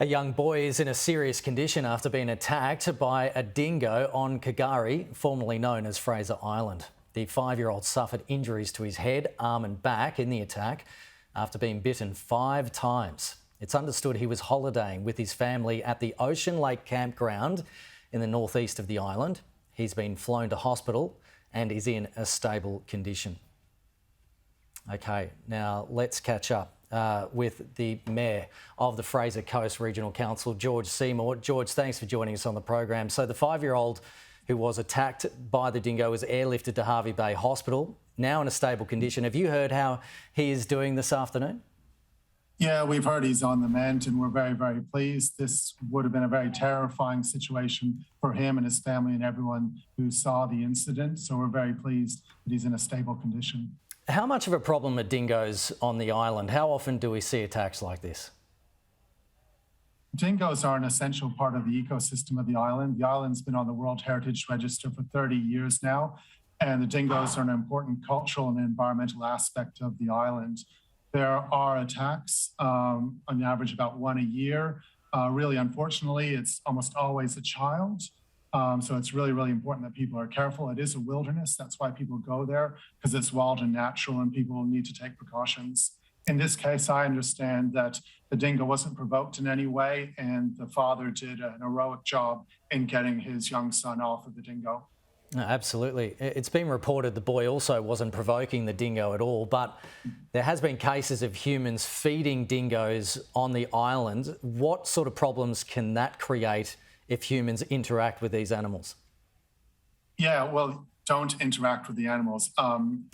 A young boy is in a serious condition after being attacked by a dingo on K'gari, formerly known as Fraser Island. The 5-year-old suffered injuries to his head, arm and back in the attack after being bitten 5 times. It's understood he was holidaying with his family at the Ocean Lake campground in the northeast of the island. He's been flown to hospital and is in a stable condition. OK, now let's catch up with the Mayor of the Fraser Coast Regional Council, George Seymour. George, thanks for joining us on the program. So the 5-year-old who was attacked by the dingo was airlifted to Hervey Bay Hospital, now in a stable condition. Have you heard how he is doing this afternoon? Yeah, we've heard he's on the mend and we're very, very pleased. This would have been a very terrifying situation for him and his family and everyone who saw the incident. So we're very pleased that he's in a stable condition. How much of a problem are dingoes on the island? How often do we see attacks like this? Dingoes are an essential part of the ecosystem of the island. The island's been on the World Heritage Register for 30 years now, and the dingoes are an important cultural and environmental aspect of the island. There are attacks, on average about 1 a year. Really, unfortunately, it's almost always a child. So it's really, really important that people are careful. It is a wilderness. That's why people go there, because it's wild and natural and people need to take precautions. In this case, I understand that the dingo wasn't provoked in any way, and the father did an heroic job in getting his young son off of the dingo. No, absolutely. It's been reported the boy also wasn't provoking the dingo at all, but there has been cases of humans feeding dingoes on the island. What sort of problems can that create if humans interact with these animals? Yeah, well, don't interact with the animals.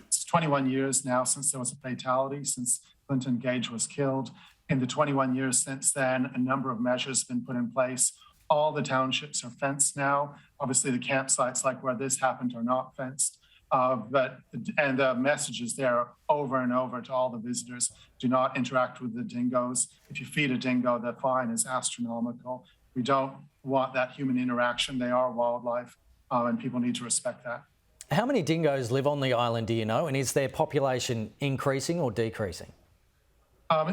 It's 21 years now since there was a fatality, since Clinton Gage was killed. In the 21 years since then, a number of measures have been put in place. All the townships are fenced now. Obviously, the campsites like where this happened are not fenced. And the message is there over and over to all the visitors: do not interact with the dingoes. If you feed a dingo, the fine is astronomical. We don't want that human interaction. They are wildlife, and people need to respect that. How many dingoes live on the island, do you know? And is their population increasing or decreasing?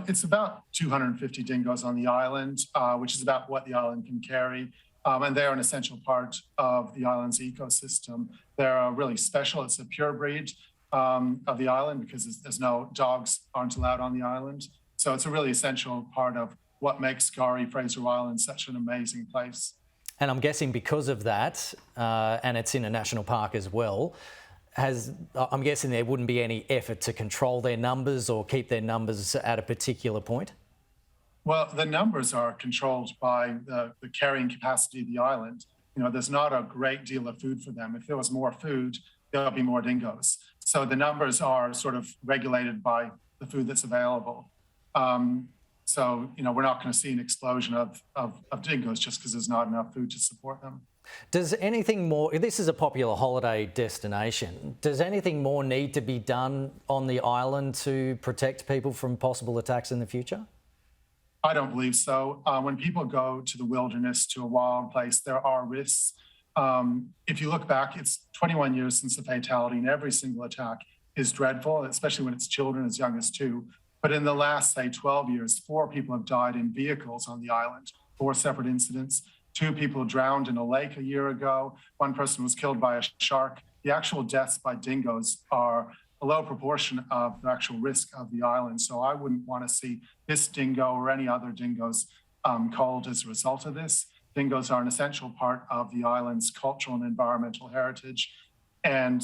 It's about 250 dingoes on the island, which is about what the island can carry. And they're an essential part of the island's ecosystem. They're really special. It's a pure breed of the island because there's no dogs aren't allowed on the island. So it's a really essential part of what makes Fraser Island such an amazing place. And I'm guessing because of that, and it's in a national park as well, I'm guessing there wouldn't be any effort to control their numbers or keep their numbers at a particular point? Well, the numbers are controlled by the carrying capacity of the island. You know, there's not a great deal of food for them. If there was more food, there'll be more dingoes. So the numbers are sort of regulated by the food that's available. So, you know, we're not going to see an explosion of dingoes just because there's not enough food to support them. Does anything more, this is a popular holiday destination, does anything more need to be done on the island to protect people from possible attacks in the future? I don't believe so. When people go to the wilderness, to a wild place, there are risks. If you look back, it's 21 years since the fatality, and every single attack is dreadful, especially when it's children as young as 2. But in the last, say, 12 years, 4 people have died in vehicles on the island, 4 separate incidents. 2 people drowned in a lake a year ago. 1 person was killed by a shark. The actual deaths by dingoes are a low proportion of the actual risk of the island. So I wouldn't want to see this dingo or any other dingoes culled as a result of this. Dingoes are an essential part of the island's cultural and environmental heritage. And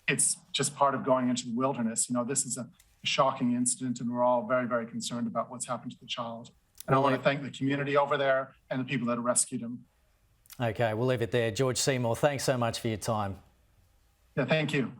it's just part of going into the wilderness. You know, this is a shocking incident, and we're all very, very concerned about what's happened to the child. And I want to thank the community over there and the people that rescued him. OK, we'll leave it there. George Seymour, thanks so much for your time. Yeah, thank you.